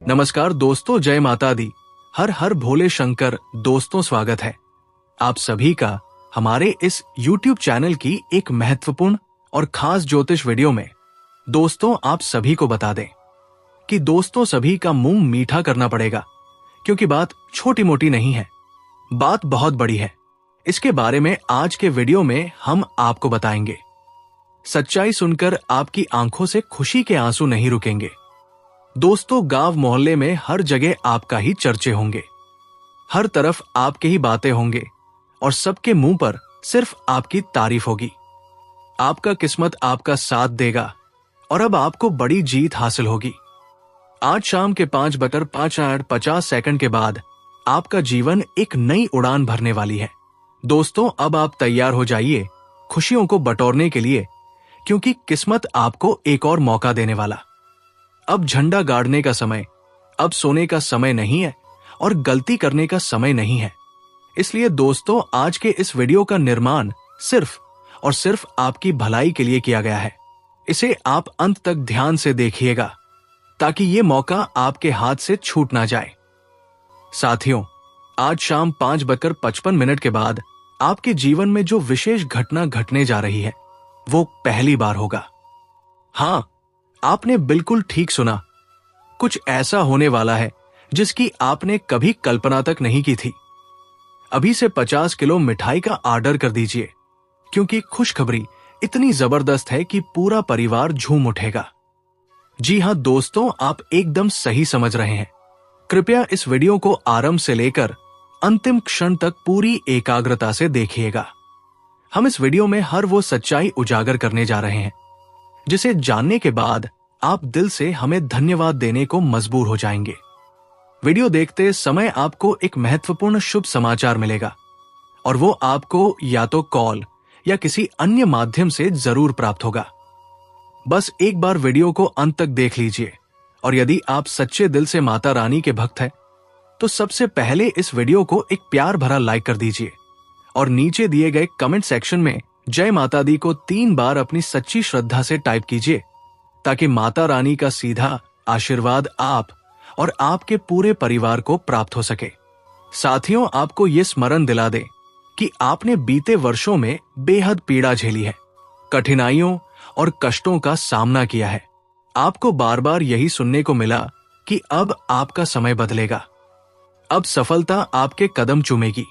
नमस्कार दोस्तों, जय माता दी। हर हर भोले शंकर। दोस्तों, स्वागत है आप सभी का हमारे इस YouTube चैनल की एक महत्वपूर्ण और खास ज्योतिष वीडियो में। दोस्तों, आप सभी को बता दें कि दोस्तों सभी का मुंह मीठा करना पड़ेगा, क्योंकि बात छोटी मोटी नहीं है, बात बहुत बड़ी है। इसके बारे में आज के वीडियो में हम आपको बताएंगे। सच्चाई सुनकर आपकी आंखों से खुशी के आंसू नहीं रुकेंगे। दोस्तों, गांव मोहल्ले में हर जगह आपका ही चर्चे होंगे, हर तरफ आपके ही बातें होंगे और सबके मुंह पर सिर्फ आपकी तारीफ होगी। आपका किस्मत आपका साथ देगा और अब आपको बड़ी जीत हासिल होगी। आज शाम के 5:50 के बाद आपका जीवन एक नई उड़ान भरने वाली है। दोस्तों, अब आप तैयार हो जाइए खुशियों को बटोरने के लिए, क्योंकि किस्मत आपको एक और मौका देने वाला। अब झंडा गाड़ने का समय, अब सोने का समय नहीं है और गलती करने का समय नहीं है। इसलिए दोस्तों, आज के इस वीडियो का निर्माण सिर्फ और सिर्फ आपकी भलाई के लिए किया गया है। इसे आप अंत तक ध्यान से देखिएगा, ताकि ये मौका आपके हाथ से छूट ना जाए। साथियों, आज शाम 5:55 के बाद आपके जीवन में जो विशेष घटना घटने जा रही है, वो पहली बार होगा। हां, आपने बिल्कुल ठीक सुना। कुछ ऐसा होने वाला है जिसकी आपने कभी कल्पना तक नहीं की थी। अभी से 50 किलो मिठाई का ऑर्डर कर दीजिए, क्योंकि खुशखबरी इतनी जबरदस्त है कि पूरा परिवार झूम उठेगा। जी हां दोस्तों, आप एकदम सही समझ रहे हैं। कृपया इस वीडियो को आरंभ से लेकर अंतिम क्षण तक पूरी एकाग्रता से देखिएगा। हम इस वीडियो में हर वो सच्चाई उजागर करने जा रहे हैं जिसे जानने के बाद आप दिल से हमें धन्यवाद देने को मजबूर हो जाएंगे। वीडियो देखते समय आपको एक महत्वपूर्ण शुभ समाचार मिलेगा, और वो आपको या तो कॉल या किसी अन्य माध्यम से जरूर प्राप्त होगा। बस एक बार वीडियो को अंत तक देख लीजिए, और यदि आप सच्चे दिल से माता रानी के भक्त हैं, तो सबसे पहले इस वीडियो को एक प्यार भरा लाइक कर दीजिए और नीचे दिए गए कमेंट सेक्शन में जय माता दी को 3 बार अपनी सच्ची श्रद्धा से टाइप कीजिए, ताकि माता रानी का सीधा आशीर्वाद आप और आपके पूरे परिवार को प्राप्त हो सके। साथियों, आपको ये स्मरण दिला दे कि आपने बीते वर्षों में बेहद पीड़ा झेली है, कठिनाइयों और कष्टों का सामना किया है। आपको बार बार यही सुनने को मिला कि अब आपका समय बदलेगा, अब सफलता आपके कदम चूमेगी,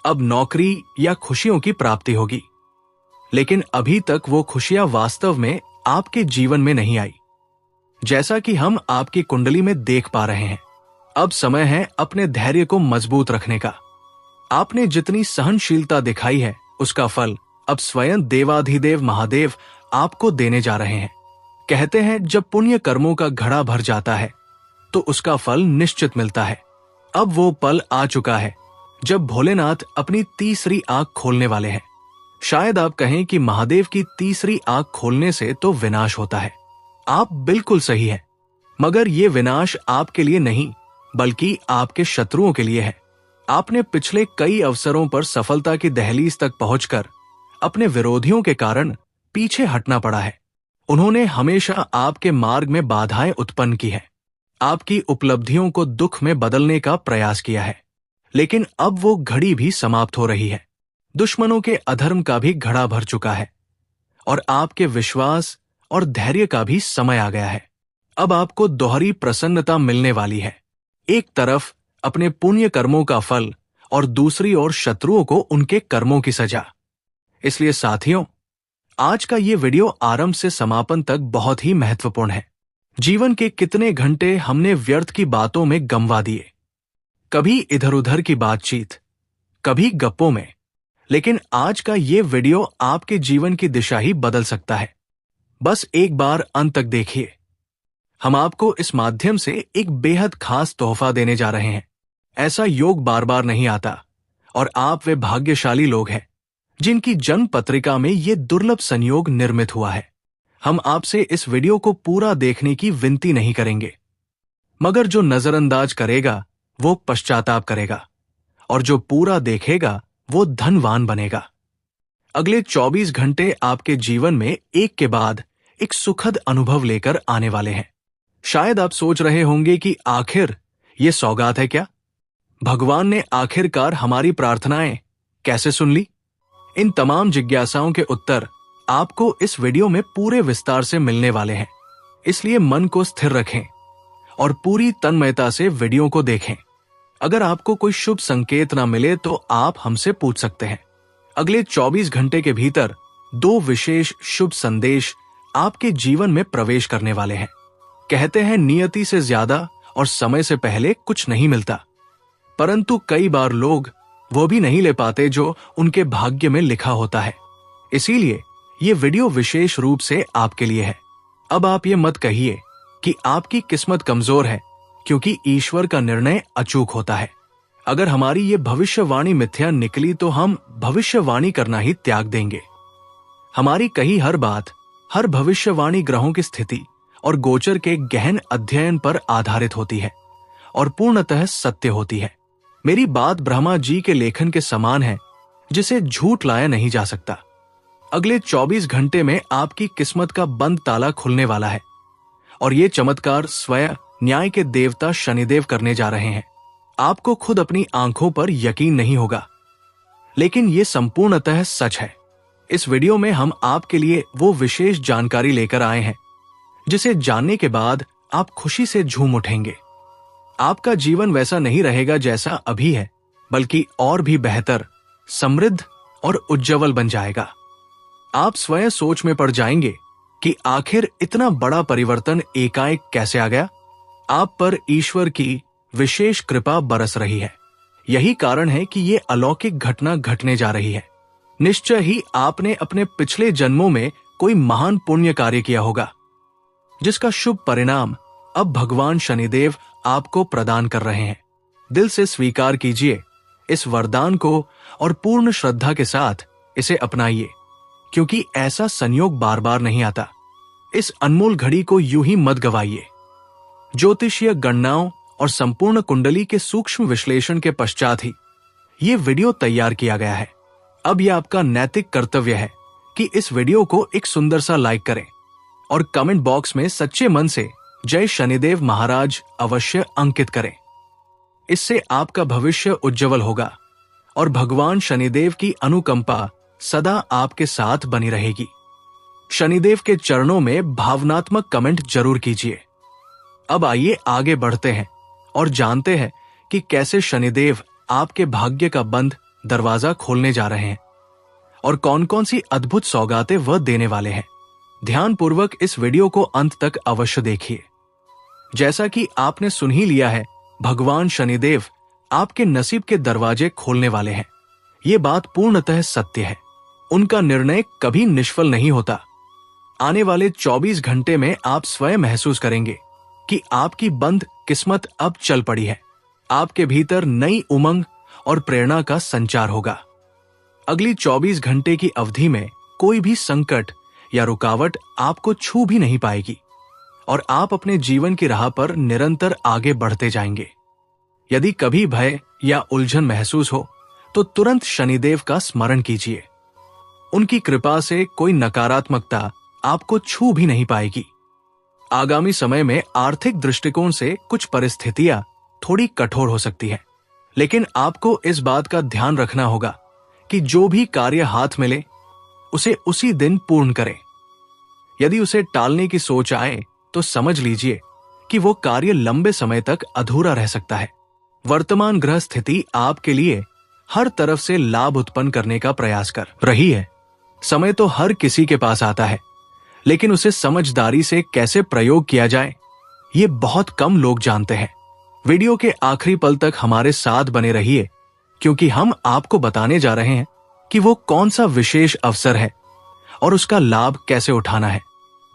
अब नौकरी या खुशियों की प्राप्ति होगी। लेकिन अभी तक वो खुशियां वास्तव में आपके जीवन में नहीं आई, जैसा कि हम आपकी कुंडली में देख पा रहे हैं। अब समय है अपने धैर्य को मजबूत रखने का। आपने जितनी सहनशीलता दिखाई है, उसका फल अब स्वयं देवाधिदेव महादेव आपको देने जा रहे हैं। कहते हैं, जब पुण्य कर्मों का घड़ा भर जाता है तो उसका फल निश्चित मिलता है। अब वो पल आ चुका है जब भोलेनाथ अपनी तीसरी आंख खोलने वाले हैं। शायद आप कहें कि महादेव की तीसरी आंख खोलने से तो विनाश होता है। आप बिल्कुल सही है, मगर ये विनाश आपके लिए नहीं, बल्कि आपके शत्रुओं के लिए है। आपने पिछले कई अवसरों पर सफलता की दहलीज तक पहुंचकर अपने विरोधियों के कारण पीछे हटना पड़ा है। उन्होंने हमेशा आपके मार्ग में बाधाएं उत्पन्न की है, आपकी उपलब्धियों को दुख में बदलने का प्रयास किया है। लेकिन अब वो घड़ी भी समाप्त हो रही है। दुश्मनों के अधर्म का भी घड़ा भर चुका है और आपके विश्वास और धैर्य का भी समय आ गया है। अब आपको दोहरी प्रसन्नता मिलने वाली है। एक तरफ अपने पुण्य कर्मों का फल और दूसरी ओर शत्रुओं को उनके कर्मों की सजा। इसलिए साथियों, आज का ये वीडियो आरंभ से समापन तक बहुत ही महत्वपूर्ण है। जीवन के कितने घंटे हमने व्यर्थ की बातों में गंवा दिए, कभी इधर उधर की बातचीत, कभी गप्पों में। लेकिन आज का ये वीडियो आपके जीवन की दिशा ही बदल सकता है। बस एक बार अंत तक देखिए। हम आपको इस माध्यम से एक बेहद खास तोहफा देने जा रहे हैं। ऐसा योग बार बार नहीं आता, और आप वे भाग्यशाली लोग हैं जिनकी जन्म पत्रिका में ये दुर्लभ संयोग निर्मित हुआ है। हम आपसे इस वीडियो को पूरा देखने की विनती नहीं करेंगे, मगर जो नजरअंदाज करेगा वो पश्चाताप करेगा, और जो पूरा देखेगा वो धनवान बनेगा। अगले 24 घंटे आपके जीवन में एक के बाद एक सुखद अनुभव लेकर आने वाले हैं। शायद आप सोच रहे होंगे कि आखिर ये सौगात है क्या? भगवान ने आखिरकार हमारी प्रार्थनाएं कैसे सुन ली? इन तमाम जिज्ञासाओं के उत्तर आपको इस वीडियो में पूरे विस्तार से मिलने वाले हैं। इसलिए मन को स्थिर रखें और पूरी तन्मयता से वीडियो को देखें। अगर आपको कोई शुभ संकेत ना मिले तो आप हमसे पूछ सकते हैं। अगले 24 घंटे के भीतर 2 विशेष शुभ संदेश आपके जीवन में प्रवेश करने वाले हैं। कहते हैं नियति से ज्यादा और समय से पहले कुछ नहीं मिलता, परंतु कई बार लोग वो भी नहीं ले पाते जो उनके भाग्य में लिखा होता है। इसीलिए ये वीडियो विशेष रूप से आपके लिए है। अब आप ये मत कहिए कि आपकी किस्मत कमजोर है, क्योंकि ईश्वर का निर्णय अचूक होता है। अगर हमारी ये भविष्यवाणी मिथ्या निकली तो हम भविष्यवाणी करना ही त्याग देंगे। हमारी कही हर बात, हर भविष्यवाणी ग्रहों की स्थिति और गोचर के गहन अध्ययन पर आधारित होती है और पूर्णतः सत्य होती है। मेरी बात ब्रह्मा जी के लेखन के समान है, जिसे झूठ लाया नहीं जा सकता। अगले 24 घंटे में आपकी किस्मत का बंद ताला खुलने वाला है और ये चमत्कार स्वयं न्याय के देवता शनिदेव करने जा रहे हैं। आपको खुद अपनी आंखों पर यकीन नहीं होगा, लेकिन ये संपूर्णतः सच है। इस वीडियो में हम आपके लिए वो विशेष जानकारी लेकर आए हैं जिसे जानने के बाद आप खुशी से झूम उठेंगे। आपका जीवन वैसा नहीं रहेगा जैसा अभी है, बल्कि और भी बेहतर, समृद्ध और उज्जवल बन जाएगा। आप स्वयं सोच में पड़ जाएंगे कि आखिर इतना बड़ा परिवर्तन एकाएक कैसे आ गया। आप पर ईश्वर की विशेष कृपा बरस रही है। यही कारण है कि ये अलौकिक घटना घटने जा रही है। निश्चय ही आपने अपने पिछले जन्मों में कोई महान पुण्य कार्य किया होगा, जिसका शुभ परिणाम अब भगवान शनिदेव आपको प्रदान कर रहे हैं। दिल से स्वीकार कीजिए इस वरदान को और पूर्ण श्रद्धा के साथ इसे अपनाइए, क्योंकि ऐसा संयोग बार बार नहीं आता। इस अनमोल घड़ी को यूं ही मत गवाइए। ज्योतिषीय गणनाओं और संपूर्ण कुंडली के सूक्ष्म विश्लेषण के पश्चात ही ये वीडियो तैयार किया गया है। अब यह आपका नैतिक कर्तव्य है कि इस वीडियो को एक सुंदर सा लाइक करें और कमेंट बॉक्स में सच्चे मन से जय शनिदेव महाराज अवश्य अंकित करें। इससे आपका भविष्य उज्जवल होगा और भगवान शनिदेव की अनुकंपा सदा आपके साथ बनी रहेगी। शनिदेव के चरणों में भावनात्मक कमेंट जरूर कीजिए। अब आइए आगे बढ़ते हैं और जानते हैं कि कैसे शनिदेव आपके भाग्य का बंद दरवाजा खोलने जा रहे हैं और कौन कौन सी अद्भुत सौगातें वह देने वाले हैं। ध्यानपूर्वक इस वीडियो को अंत तक अवश्य देखिए। जैसा कि आपने सुन ही लिया है, भगवान शनिदेव आपके नसीब के दरवाजे खोलने वाले हैं। ये बात पूर्णतः सत्य है। उनका निर्णय कभी निष्फल नहीं होता। आने वाले 24 घंटे में आप स्वयं महसूस करेंगे कि आपकी बंद किस्मत अब चल पड़ी है। आपके भीतर नई उमंग और प्रेरणा का संचार होगा। अगली 24 घंटे की अवधि में कोई भी संकट या रुकावट आपको छू भी नहीं पाएगी और आप अपने जीवन की राह पर निरंतर आगे बढ़ते जाएंगे। यदि कभी भय या उलझन महसूस हो तो तुरंत शनिदेव का स्मरण कीजिए। उनकी कृपा से कोई नकारात्मकता आपको छू भी नहीं पाएगी। आगामी समय में आर्थिक दृष्टिकोण से कुछ परिस्थितियां थोड़ी कठोर हो सकती है, लेकिन आपको इस बात का ध्यान रखना होगा कि जो भी कार्य हाथ मिले उसे उसी दिन पूर्ण करें। यदि उसे टालने की सोच आए तो समझ लीजिए कि वो कार्य लंबे समय तक अधूरा रह सकता है। वर्तमान ग्रह स्थिति आपके लिए हर तरफ से लाभ उत्पन्न करने का प्रयास कर रही है। समय तो हर किसी के पास आता है, लेकिन उसे समझदारी से कैसे प्रयोग किया जाए ये बहुत कम लोग जानते हैं। वीडियो के आखिरी पल तक हमारे साथ बने रहिए, क्योंकि हम आपको बताने जा रहे हैं कि वो कौन सा विशेष अवसर है और उसका लाभ कैसे उठाना है।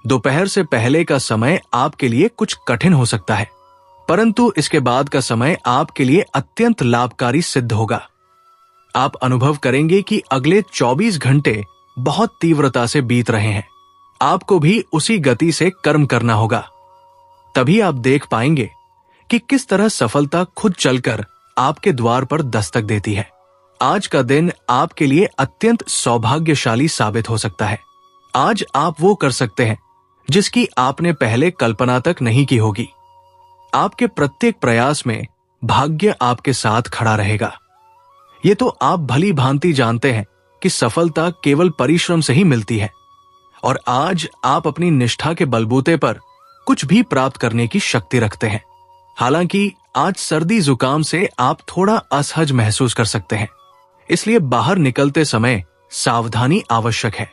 दोपहर से पहले का समय आपके लिए कुछ कठिन हो सकता है, परंतु इसके बाद का समय आपके लिए अत्यंत लाभकारी सिद्ध होगा। आप अनुभव करेंगे कि अगले 24 घंटे बहुत तीव्रता से बीत रहे हैं। आपको भी उसी गति से कर्म करना होगा। तभी आप देख पाएंगे कि किस तरह सफलता खुद चलकर आपके द्वार पर दस्तक देती है। आज का दिन आपके लिए अत्यंत सौभाग्यशाली साबित हो सकता है। आज आप वो कर सकते हैं जिसकी आपने पहले कल्पना तक नहीं की होगी। आपके प्रत्येक प्रयास में भाग्य आपके साथ खड़ा रहेगा। ये तो आप भली भांति जानते हैं कि सफलता केवल परिश्रम से ही मिलती है, और आज आप अपनी निष्ठा के बलबूते पर कुछ भी प्राप्त करने की शक्ति रखते हैं। हालांकि आज सर्दी जुकाम से आप थोड़ा असहज महसूस कर सकते हैं, इसलिए बाहर निकलते समय सावधानी आवश्यक है।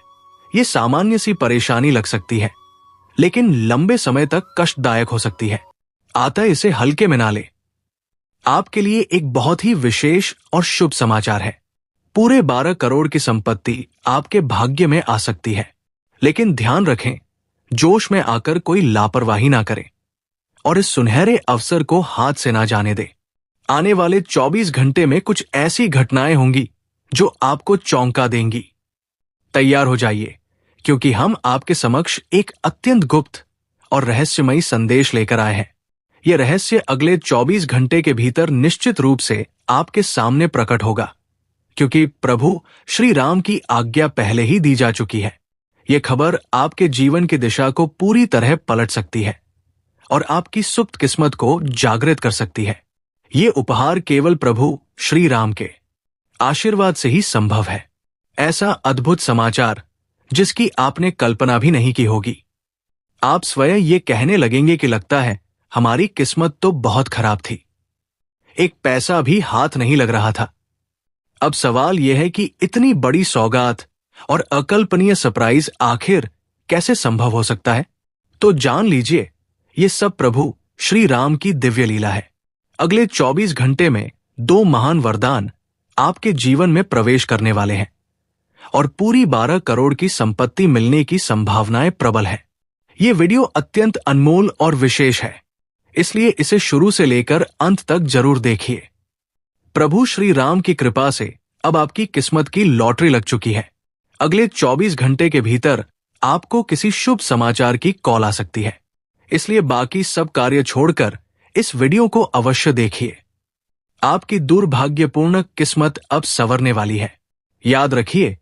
ये सामान्य सी परेशानी लग सकती है, लेकिन लंबे समय तक कष्टदायक हो सकती है। अतः इसे हल्के में ना ले। आपके लिए एक बहुत ही विशेष और शुभ समाचार है। पूरे 12 करोड़ की संपत्ति आपके भाग्य में आ सकती है, लेकिन ध्यान रखें, जोश में आकर कोई लापरवाही ना करे और इस सुनहरे अवसर को हाथ से ना जाने दे। आने वाले 24 घंटे में कुछ ऐसी घटनाएं होंगी जो आपको चौंका देंगी। तैयार हो जाइए, क्योंकि हम आपके समक्ष एक अत्यंत गुप्त और रहस्यमयी संदेश लेकर आए हैं। यह रहस्य अगले 24 घंटे के भीतर निश्चित रूप से आपके सामने प्रकट होगा, क्योंकि प्रभु श्री राम की आज्ञा पहले ही दी जा चुकी है। यह खबर आपके जीवन की दिशा को पूरी तरह पलट सकती है और आपकी सुप्त किस्मत को जागृत कर सकती है। ये उपहार केवल प्रभु श्री राम के आशीर्वाद से ही संभव है। ऐसा अद्भुत समाचार जिसकी आपने कल्पना भी नहीं की होगी। आप स्वयं ये कहने लगेंगे कि लगता है हमारी किस्मत तो बहुत खराब थी, एक पैसा भी हाथ नहीं लग रहा था। अब सवाल यह है कि इतनी बड़ी सौगात और अकल्पनीय सरप्राइज आखिर कैसे संभव हो सकता है? तो जान लीजिए, ये सब प्रभु श्री राम की दिव्य लीला है। अगले 24 घंटे में 2 महान वरदान आपके जीवन में प्रवेश करने वाले हैं और पूरी 12 करोड़ की संपत्ति मिलने की संभावनाएं प्रबल है। ये वीडियो अत्यंत अनमोल और विशेष है, इसलिए इसे शुरू से लेकर अंत तक जरूर देखिए। प्रभु श्री राम की कृपा से अब आपकी किस्मत की लॉटरी लग चुकी है। अगले 24 घंटे के भीतर आपको किसी शुभ समाचार की कॉल आ सकती है, इसलिए बाकी सब कार्य छोड़कर इस वीडियो को अवश्य देखिए। आपकी दुर्भाग्यपूर्ण किस्मत अब संवरने वाली है। याद रखिए,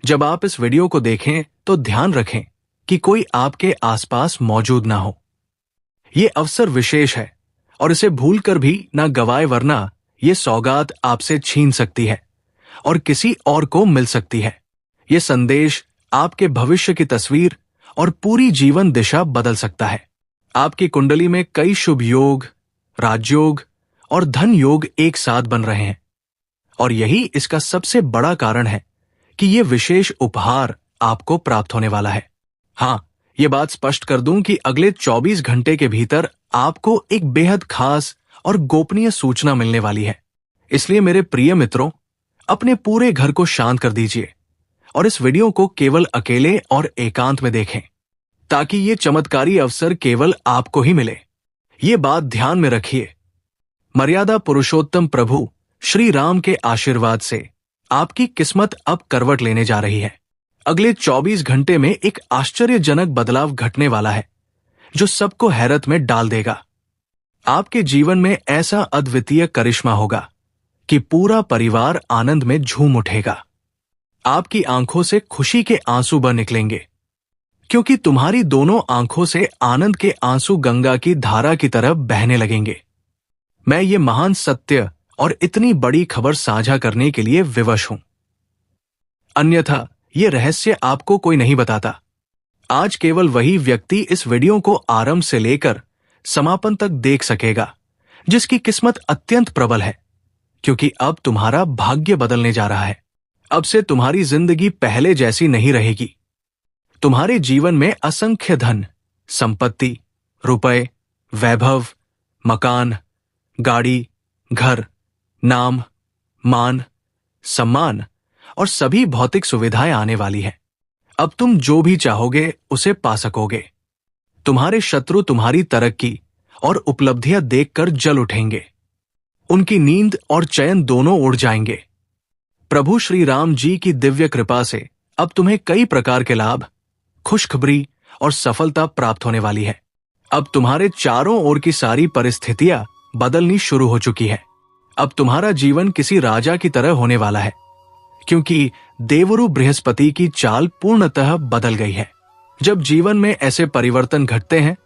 जब आप इस वीडियो को देखें तो ध्यान रखें कि कोई आपके आसपास मौजूद ना हो। ये अवसर विशेष है और इसे भूलकर भी ना गवाए, वरना ये सौगात आपसे छीन सकती है और किसी और को मिल सकती है। ये संदेश आपके भविष्य की तस्वीर और पूरी जीवन दिशा बदल सकता है। आपकी कुंडली में कई शुभ योग, राजयोग और धन योग एक साथ बन रहे हैं, और यही इसका सबसे बड़ा कारण है कि ये विशेष उपहार आपको प्राप्त होने वाला है। हाँ, ये बात स्पष्ट कर दूं कि अगले 24 घंटे के भीतर आपको एक बेहद खास और गोपनीय सूचना मिलने वाली है। इसलिए मेरे प्रिय मित्रों, अपने पूरे घर को शांत कर दीजिए और इस वीडियो को केवल अकेले और एकांत में देखें, ताकि ये चमत्कारी अवसर केवल आपको ही मिले। ये बात ध्यान में रखिए, मर्यादा पुरुषोत्तम प्रभु श्री राम के आशीर्वाद से आपकी किस्मत अब करवट लेने जा रही है। अगले 24 घंटे में एक आश्चर्यजनक बदलाव घटने वाला है जो सबको हैरत में डाल देगा। आपके जीवन में ऐसा अद्वितीय करिश्मा होगा कि पूरा परिवार आनंद में झूम उठेगा। आपकी आंखों से खुशी के आंसू बह निकलेंगे, क्योंकि तुम्हारी दोनों आंखों से आनंद के आंसू गंगा की धारा की तरह बहने लगेंगे। मैं ये महान सत्य और इतनी बड़ी खबर साझा करने के लिए विवश हूं, अन्यथा ये रहस्य आपको कोई नहीं बताता। आज केवल वही व्यक्ति इस वीडियो को आरंभ से लेकर समापन तक देख सकेगा जिसकी किस्मत अत्यंत प्रबल है, क्योंकि अब तुम्हारा भाग्य बदलने जा रहा है। अब से तुम्हारी जिंदगी पहले जैसी नहीं रहेगी। तुम्हारे जीवन में असंख्य धन, संपत्ति, रुपए, वैभव, मकान, गाड़ी, घर, नाम, मान, सम्मान और सभी भौतिक सुविधाएं आने वाली हैं। अब तुम जो भी चाहोगे उसे पा सकोगे। तुम्हारे शत्रु तुम्हारी तरक्की और उपलब्धियां देखकर जल उठेंगे। उनकी नींद और चैन दोनों उड़ जाएंगे। प्रभु श्री राम जी की दिव्य कृपा से अब तुम्हें कई प्रकार के लाभ, खुशखबरी और सफलता प्राप्त होने वाली है। अब तुम्हारे चारों ओर की सारी परिस्थितियां बदलनी शुरू हो चुकी है। अब तुम्हारा जीवन किसी राजा की तरह होने वाला है, क्योंकि देवरु बृहस्पति की चाल पूर्णतः बदल गई है। जब जीवन में ऐसे परिवर्तन घटते हैं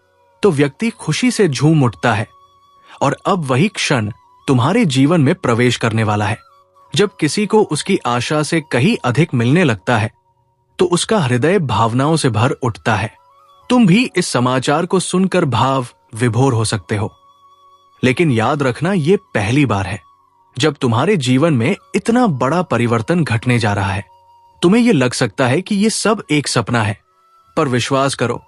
तो व्यक्ति खुशी से झूम उठता है, और अब वही क्षण तुम्हारे जीवन में प्रवेश करने वाला है। जब किसी को उसकी आशा से कहीं अधिक मिलने लगता है तो उसका हृदय भावनाओं से भर उठता है। तुम भी इस समाचार को सुनकर भाव विभोर हो सकते हो, लेकिन याद रखना, ये पहली बार है जब तुम्हारे जीवन में इतना बड़ा परिवर्तन घटने जा रहा है। तुम्हें यह लग सकता है कि यह सब एक सपना है, पर विश्वास करो,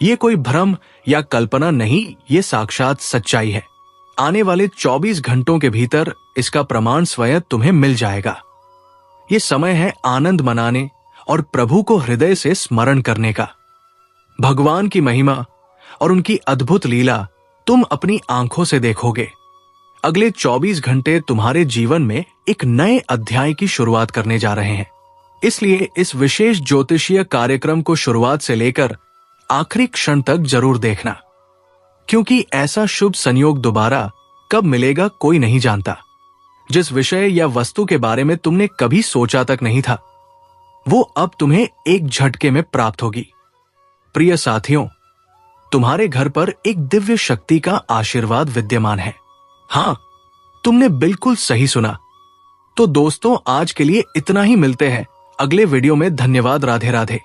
ये कोई भ्रम या कल्पना नहीं, ये साक्षात सच्चाई है। आने वाले 24 घंटों के भीतर इसका प्रमाण स्वयं तुम्हें मिल जाएगा। ये समय है आनंद मनाने और प्रभु को हृदय से स्मरण करने का। भगवान की महिमा और उनकी अद्भुत लीला तुम अपनी आंखों से देखोगे। अगले 24 घंटे तुम्हारे जीवन में एक नए अध्याय की शुरुआत करने जा रहे हैं। इसलिए इस विशेष ज्योतिषीय कार्यक्रम को शुरुआत से लेकर आखिरी क्षण तक जरूर देखना, क्योंकि ऐसा शुभ संयोग दोबारा कब मिलेगा कोई नहीं जानता। जिस विषय या वस्तु के बारे में तुमने कभी सोचा तक नहीं था, वो अब तुम्हें एक झटके में प्राप्त होगी। प्रिय साथियों, तुम्हारे घर पर एक दिव्य शक्ति का आशीर्वाद विद्यमान है। हां, तुमने बिल्कुल सही सुना। तो दोस्तों, आज के लिए इतना ही। मिलते हैं अगले वीडियो में। धन्यवाद। राधे राधे।